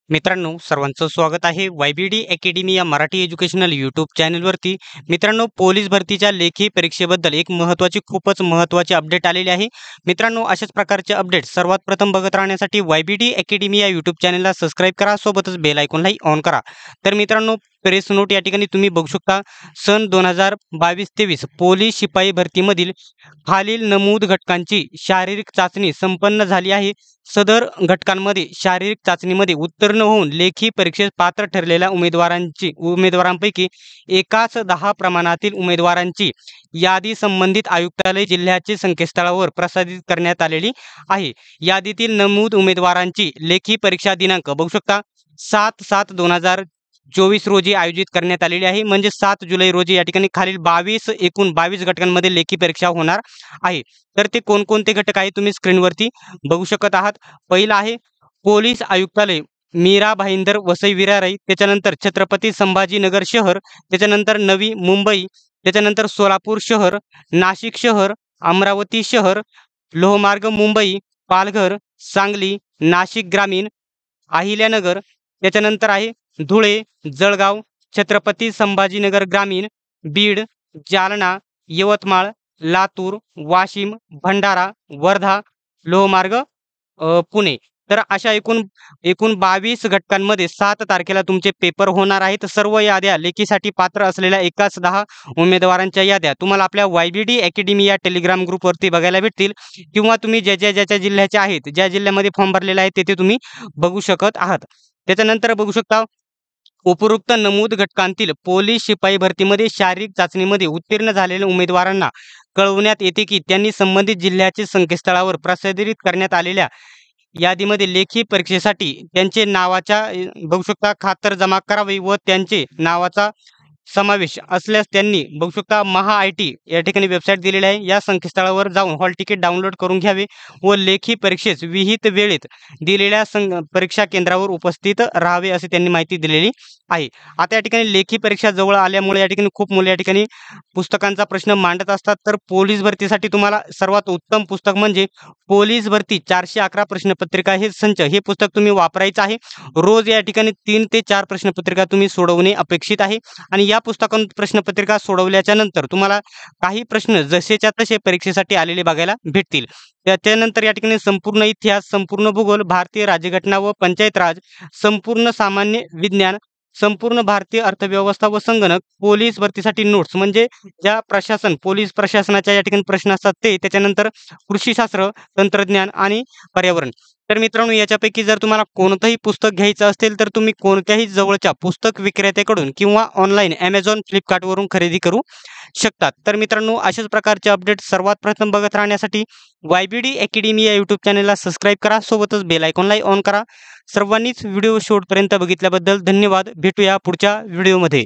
मित्रांनो, सर्वांचं स्वागत आहे YBD अकॅडमी या मराठी एज्युकेशनल यूट्यूब चॅनलवरती. मित्रांनो, पोलीस भरतीच्या लेखी परीक्षेबद्दल एक खूपच महत्त्वाची अपडेट आलेली आहे. मित्रांनो, अशाच प्रकारचे अपडेट सर्वात प्रथम बघत राहण्यासाठी YBD अकॅडमी या यूट्यूब चॅनलला सबस्क्राईब करा, सोबतच बेल आयकॉनलाही ऑन करा. तर मित्रांनो, प्रेस नोट या ठिकाणी तुम्ही बघू शकता. सन 2022-23 पोलीस शिपाई भरतीमधील खालील नमूद घटकांची शारीरिक चाचणी संपन्न झाली आहे. सदर घटकांमध्ये शारीरिक चाचणीमध्ये उत्तीर्ण होऊन लेखी परीक्षेस पात्र ठरलेल्या उमेदवारांपैकी एकाच 10 प्रमाणातील उमेदवारांची यादी संबंधित आयुक्तालय जिल्ह्याचे संकेतस्थळावर प्रसारित करण्यात आलेली आहे. यादीतील नमूद उमेदवारांची लेखी परीक्षा दिनांक बघू शकता 7/7/2024 रोजी आयोजित करण्यात आलेली आहे. म्हणजे 7 जुलै रोजी या ठिकाणी खालील एकूण 22 घटकांमध्ये लेखी परीक्षा होणार आहे. तर ते कोणकोणते घटक आहे तुम्ही स्क्रीनवरती बघू शकत आहात. पहिला आहे पोलीस आयुक्तालय मीरा भाईंदर वसई विरार, त्याच्यानंतर छत्रपती संभाजीनगर शहर, त्याच्यानंतर नवी मुंबई, त्याच्यानंतर सोलापूर शहर, नाशिक शहर, अमरावती शहर, लोहमार्ग मुंबई, पालघर, सांगली, नाशिक ग्रामीण, अहिल्यानगर, त्याच्यानंतर आहे धुळे, जळगाव, छत्रपती संभाजीनगर ग्रामीण, बीड, जालना, यवतमाळ, लातूर, वाशिम, भंडारा, वर्धा, लोहमार्ग पुणे. तर अशा एकूण एकूण 22 घटकांमध्ये 7 तारखेला तुमचे पेपर होणार आहेत. सर्व याद्या लेखीसाठी पात्र असलेल्या एकाच 10 उमेदवारांच्या याद्या तुम्हाला आपल्या YBD अकॅडमी या टेलिग्राम ग्रुपवरती बघायला भेटतील, किंवा तुम्ही ज्याच्या जिल्ह्याचे आहेत, ज्या जिल्ह्यामध्ये फॉर्म भरलेला आहे तेथे तुम्ही बघू शकत आहात. त्याच्यानंतर बघू शकता उपरोक्त नमूद घटकांतील पोलीस शिपाई भरतीमध्ये शारीरिक चाचणीमध्ये उत्तीर्ण झालेल्या उमेदवारांना कळवण्यात येते की त्यांनी संबंधित जिल्ह्याचे संकेतस्थळावर प्रसारित करण्यात आलेल्या यादीमध्ये लेखी परीक्षेसाठी त्यांचे नावाच्या बघू शकता खातर जमा करावी व त्यांचे नावाचा समावेश असल्यास त्यांनी बघू शकता महा-IT या ठिकाणी वेबसाईट दिलेली आहे. या संकेतस्थळावर जाऊन हॉल तिकीट डाउनलोड करून घ्यावे व लेखी परीक्षेस विहित वेळेत दिलेल्या परीक्षा केंद्रावर उपस्थित राहावे असे त्यांनी माहिती दिलेली आहे. आता या ठिकाणी लेखी परीक्षा जवळ आल्यामुळे या ठिकाणी खूप मुले या ठिकाणी पुस्तकांचा प्रश्न मांडत असतात. तर पोलीस भरतीसाठी तुम्हाला सर्वात उत्तम पुस्तक म्हणजे पोलीस भरती 411 प्रश्नपत्रिका हे संच हे पुस्तक तुम्ही वापरायचं आहे. रोज या ठिकाणी 3 ते 4 प्रश्नपत्रिका तुम्ही सोडवणे अपेक्षित आहे. आणि या पुस्तकातून प्रश्नपत्रिका सोडवल्याच्या नंतर तुम्हाला काही प्रश्न जसेच्या तसे परीक्षेसाठी आलेले बघायला भेटतील. त्याच्यानंतर या ठिकाणी संपूर्ण इतिहास, संपूर्ण भूगोल, भारतीय राज्यघटना व पंचायत राज, संपूर्ण सामान्य विज्ञान, संपूर्ण भारतीय अर्थव्यवस्था व संगणक, पोलीस भरतीसाठी नोट्स म्हणजे ज्या पोलीस प्रशासनाच्या या ठिकाणी प्रश्न असतात ते, त्याच्यानंतर कृषीशास्त्र, तंत्रज्ञान आणि पर्यावरण. तर मित्रांनो, याच्यापैकी जर तुम्हाला कोणतंही पुस्तक घ्यायचं असेल तर तुम्ही कोणत्याही जवळच्या पुस्तक विक्रेत्याकडून किंवा ऑनलाईन Amazon, फ्लिपकार्टवरून खरेदी करू शकतात. तर मित्रांनो, अशाच प्रकारचे अपडेट सर्वात प्रथम बघत राहण्यासाठी YBD अकॅडमी या यूट्यूब चॅनलला सबस्क्राईब करा, सोबतच बेल आयकॉनलाही ऑन करा. सर्वांनीच व्हिडिओ शेवटपर्यंत बघितल्याबद्दल धन्यवाद. भेटूया पुढच्या व्हिडिओमध्ये.